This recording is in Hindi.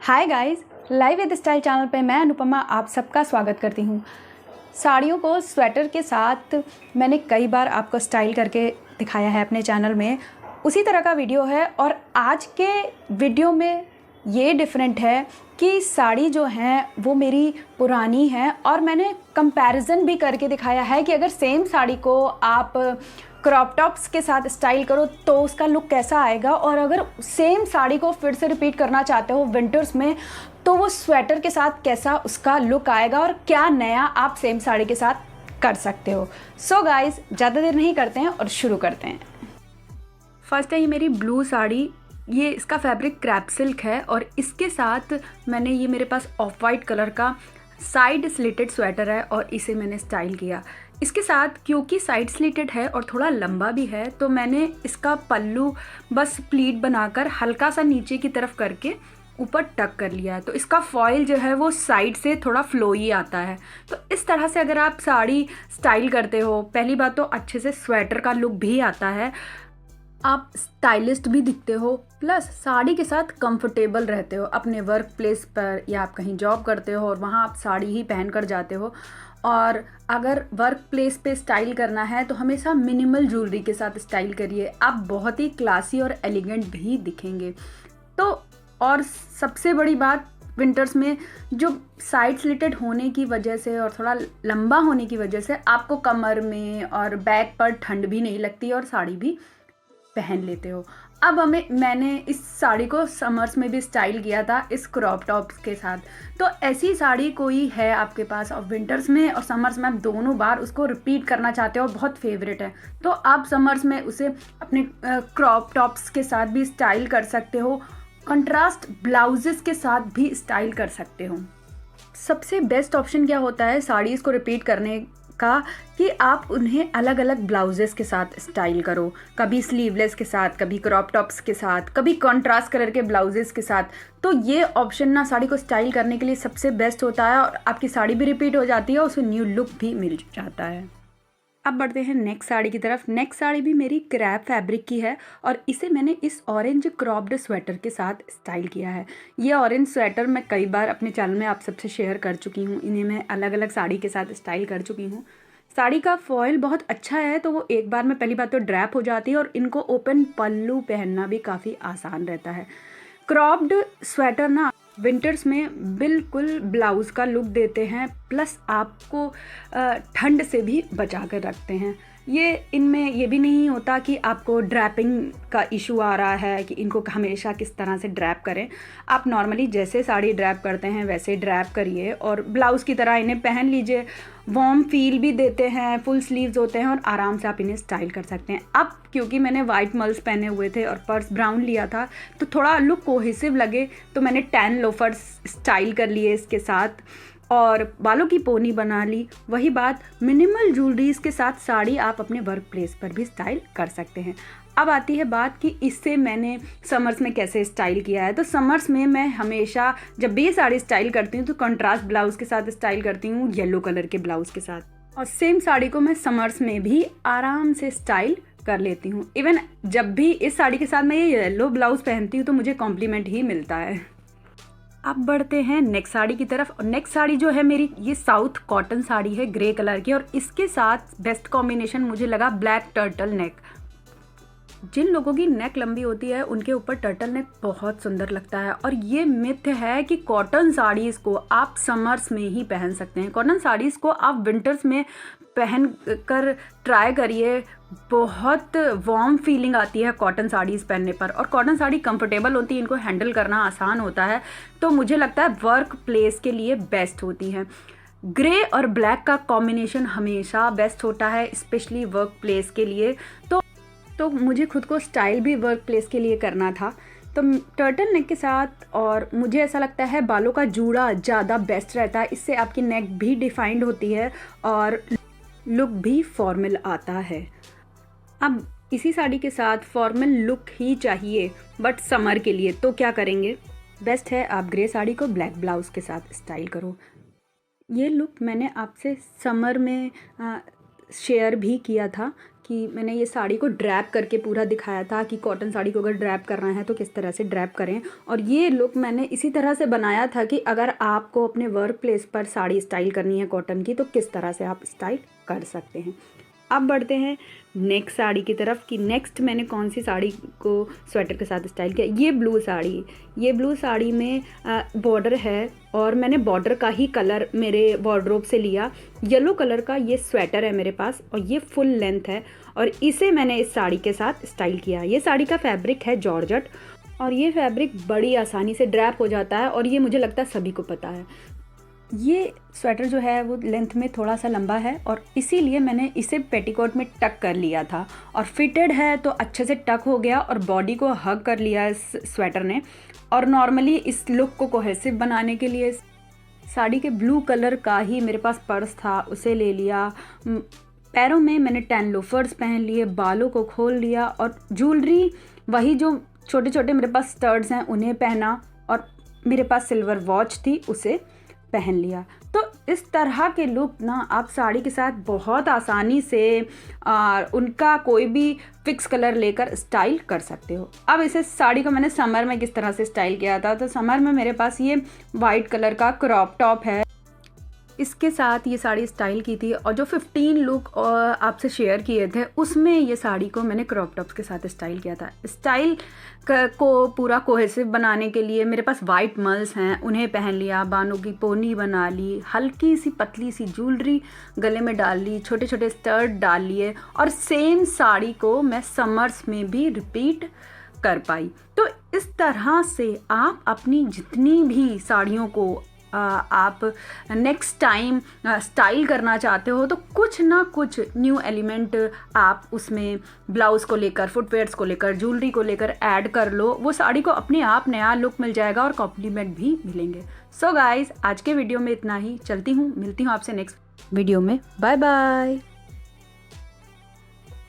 Hi guys, live with style channel पे मैं अनुपमा आप सबका स्वागत करती हूँ। साड़ियों को स्वेटर के साथ मैंने कई बार आपको स्टाइल करके दिखाया है अपने चैनल में, उसी तरह का वीडियो है। और आज के वीडियो में ये डिफरेंट है कि साड़ी जो है वो मेरी पुरानी है और मैंने कंपैरिजन भी करके दिखाया है कि अगर सेम साड़ी को आप क्रॉप टॉप्स के साथ स्टाइल करो तो उसका लुक कैसा आएगा, और अगर सेम साड़ी को फिर से रिपीट करना चाहते हो विंटर्स में तो वो स्वेटर के साथ कैसा उसका लुक आएगा और क्या नया आप सेम साड़ी के साथ कर सकते हो। सो गाइस, ज़्यादा देर नहीं करते हैं और शुरू करते हैं। फर्स्ट है ये मेरी ब्लू साड़ी, ये इसका फैब्रिक क्रैप सिल्क है और इसके साथ मैंने ये मेरे पास ऑफ वाइट कलर का साइड स्लिटेड स्वेटर है और इसे मैंने स्टाइल किया। इसके साथ क्योंकि साइड स्लिटेड है और थोड़ा लंबा भी है तो मैंने इसका पल्लू बस प्लीट बनाकर हल्का सा नीचे की तरफ करके ऊपर टक कर लिया है, तो इसका फॉइल जो है वो साइड से थोड़ा फ्लोई आता है। तो इस तरह से अगर आप साड़ी स्टाइल करते हो, पहली बात तो अच्छे से स्वेटर का लुक भी आता है, आप स्टाइलिस्ट भी दिखते हो, प्लस साड़ी के साथ कंफर्टेबल रहते हो अपने वर्क प्लेस पर, या आप कहीं जॉब करते हो और वहाँ आप साड़ी ही पहन कर जाते हो। और अगर वर्क प्लेस पे स्टाइल करना है तो हमेशा मिनिमल ज्वेलरी के साथ स्टाइल करिए, आप बहुत ही क्लासी और एलिगेंट भी दिखेंगे। तो और सबसे बड़ी बात, विंटर्स में जो साइड स्लिटेड होने की वजह से और थोड़ा लंबा होने की वजह से आपको कमर में और बैक पर ठंड भी नहीं लगती और साड़ी भी पहन लेते हो। अब मैंने इस साड़ी को समर्स में भी स्टाइल किया था इस क्रॉप टॉप्स के साथ। तो ऐसी साड़ी कोई है आपके पास और विंटर्स में और समर्स में आप दोनों बार उसको रिपीट करना चाहते हो, बहुत फेवरेट है, तो आप समर्स में उसे अपने क्रॉप टॉप्स के साथ भी स्टाइल कर सकते हो, कंट्रास्ट ब्लाउजेस के साथ भी स्टाइल कर सकते हो। सबसे बेस्ट ऑप्शन क्या होता है साड़ीज़ को रिपीट करने का, कि आप उन्हें अलग अलग ब्लाउजेस के साथ स्टाइल करो, कभी स्लीवलेस के साथ, कभी क्रॉप टॉप्स के साथ, कभी कॉन्ट्रास्ट कलर के ब्लाउजेस के साथ। तो ये ऑप्शन ना साड़ी को स्टाइल करने के लिए सबसे बेस्ट होता है और आपकी साड़ी भी रिपीट हो जाती है और उसे न्यू लुक भी मिल जाता है। अब बढ़ते हैं नेक्स्ट साड़ी की तरफ। नेक्स्ट साड़ी भी मेरी क्रैप फैब्रिक की है और इसे मैंने इस ऑरेंज क्रॉप्ड स्वेटर के साथ स्टाइल किया है। ये ऑरेंज स्वेटर मैं कई बार अपने चैनल में आप सबसे शेयर कर चुकी हूँ, इन्हें मैं अलग अलग साड़ी के साथ स्टाइल कर चुकी हूँ। साड़ी का फॉयल बहुत अच्छा है तो वो एक बार में पहली बात तो ड्रैप हो जाती है और इनको ओपन पल्लू पहनना भी काफ़ी आसान रहता है। क्रॉप्ड स्वेटर ना विंटर्स में बिल्कुल ब्लाउज़ का लुक देते हैं, प्लस आपको ठंड से भी बचा कर रखते हैं। ये इनमें ये भी नहीं होता कि आपको ड्रैपिंग का इशू आ रहा है कि इनको हमेशा किस तरह से ड्रैप करें। आप नॉर्मली जैसे साड़ी ड्रैप करते हैं वैसे ड्रैप करिए और ब्लाउज़ की तरह इन्हें पहन लीजिए। वार्म फील भी देते हैं, फुल स्लीव्स होते हैं और आराम से आप इन्हें स्टाइल कर सकते हैं। अब क्योंकि मैंने वाइट मल्स पहने हुए थे और पर्स ब्राउन लिया था तो थोड़ा लुक कोहेसिव लगे तो मैंने टैन लोफर्स स्टाइल कर लिए इसके साथ और बालों की पोनी बना ली। वही बात, मिनिमल ज्वेलरीज के साथ साड़ी आप अपने वर्क प्लेस पर भी स्टाइल कर सकते हैं। अब आती है बात कि इससे मैंने समर्स में कैसे स्टाइल किया है। तो समर्स में मैं हमेशा जब भी ये साड़ी स्टाइल करती हूँ तो कंट्रास्ट ब्लाउज़ के साथ स्टाइल करती हूँ, येलो कलर के ब्लाउज़ के साथ, और सेम साड़ी को मैं समर्स में भी आराम से स्टाइल कर लेती हूँ। इवन जब भी इस साड़ी के साथ मैं ये येलो ब्लाउज़ पहनती हूँ तो मुझे कॉम्प्लीमेंट ही मिलता है। अब बढ़ते हैं नेक्स्ट साड़ी की तरफ। और नेक्स्ट साड़ी जो है मेरी, ये साउथ कॉटन साड़ी है ग्रे कलर की और इसके साथ बेस्ट कॉम्बिनेशन मुझे लगा ब्लैक टर्टल नेक। जिन लोगों की नेक लंबी होती है उनके ऊपर टर्टल नेक बहुत सुंदर लगता है और ये मिथ है कि कॉटन साड़ीज़ को आप समर्स में ही पहन सकते हैं। कॉटन साड़ीज़ को आप विंटर्स में पहन कर ट्राई करिए, बहुत वार्म फीलिंग आती है कॉटन साड़ीज़ पहनने पर और कॉटन साड़ी कंफर्टेबल होती है, इनको हैंडल करना आसान होता है, तो मुझे लगता है वर्क प्लेस के लिए बेस्ट होती हैं। ग्रे और ब्लैक का कॉम्बिनेशन हमेशा बेस्ट होता है, स्पेशली वर्क प्लेस के लिए। तो मुझे खुद को स्टाइल भी वर्क प्लेस के लिए करना था तो टर्टल नेक के साथ, और मुझे ऐसा लगता है बालों का जूड़ा ज़्यादा बेस्ट रहता है, इससे आपकी नेक भी डिफाइंड होती है और लुक भी फॉर्मल आता है। अब इसी साड़ी के साथ फॉर्मल लुक ही चाहिए बट समर के लिए, तो क्या करेंगे? बेस्ट है आप ग्रे साड़ी को ब्लैक ब्लाउज़ के साथ स्टाइल करो। ये लुक मैंने आपसे समर में शेयर भी किया था कि मैंने ये साड़ी को ड्रैप करके पूरा दिखाया था कि कॉटन साड़ी को अगर ड्रैप करना है तो किस तरह से ड्रैप करें। और ये लुक मैंने इसी तरह से बनाया था कि अगर आपको अपने वर्क प्लेस पर साड़ी स्टाइल करनी है कॉटन की तो किस तरह से आप स्टाइल कर सकते हैं। अब बढ़ते हैं नेक्स्ट साड़ी की तरफ कि नेक्स्ट मैंने कौन सी साड़ी को स्वेटर के साथ स्टाइल किया। ये ब्लू साड़ी में बॉर्डर है और मैंने बॉर्डर का ही कलर मेरे वार्डरोब से लिया। येलो कलर का ये स्वेटर है मेरे पास और ये फुल लेंथ है और इसे मैंने इस साड़ी के साथ स्टाइल किया। ये साड़ी का फैब्रिक है जॉर्जेट और ये फैब्रिक बड़ी आसानी से ड्रैप हो जाता है और ये मुझे लगता है सभी को पता है। ये स्वेटर जो है वो लेंथ में थोड़ा सा लंबा है और इसीलिए मैंने इसे पेटीकोट में टक कर लिया था और फिटेड है तो अच्छे से टक हो गया और बॉडी को हग कर लिया इस स्वेटर ने। और नॉर्मली इस लुक को कोहेसिव बनाने के लिए साड़ी के ब्लू कलर का ही मेरे पास पर्स था, उसे ले लिया। पैरों में मैंने 10 लोफर्स पहन लिए, बालों को खोल लिया और ज्वेलरी वही जो छोटे छोटे मेरे पास स्टड्स हैं उन्हें पहना और मेरे पास सिल्वर वॉच थी उसे पहन लिया। तो इस तरह के लुक ना आप साड़ी के साथ बहुत आसानी से उनका कोई भी फिक्स कलर लेकर स्टाइल कर सकते हो। अब इसे साड़ी को मैंने समर में किस तरह से स्टाइल किया था, तो समर में मेरे पास ये वाइट कलर का क्रॉप टॉप है, इसके साथ ये साड़ी स्टाइल की थी और जो 15 लुक आपसे शेयर किए थे उसमें ये साड़ी को मैंने क्रॉप टॉप्स के साथ स्टाइल किया था। स्टाइल को पूरा कोहेसिव बनाने के लिए मेरे पास वाइट मल्स हैं, उन्हें पहन लिया, बालों की पोनी बना ली, हल्की सी पतली सी ज्वेलरी गले में डाल ली, छोटे छोटे स्टड डाल लिए और सेम साड़ी को मैं समर्स में भी रिपीट कर पाई। तो इस तरह से आप अपनी जितनी भी साड़ियों को आप नेक्स्ट टाइम स्टाइल करना चाहते हो तो कुछ ना कुछ न्यू एलिमेंट आप उसमें ब्लाउज़ को लेकर, फुटवेयर्स को लेकर, ज्वेलरी को लेकर ऐड कर लो, वो साड़ी को अपने आप नया लुक मिल जाएगा और कॉम्प्लीमेंट भी मिलेंगे। सो गाइस, आज के वीडियो में इतना ही। चलती हूँ, मिलती हूँ आपसे नेक्स्ट वीडियो में। Bye bye.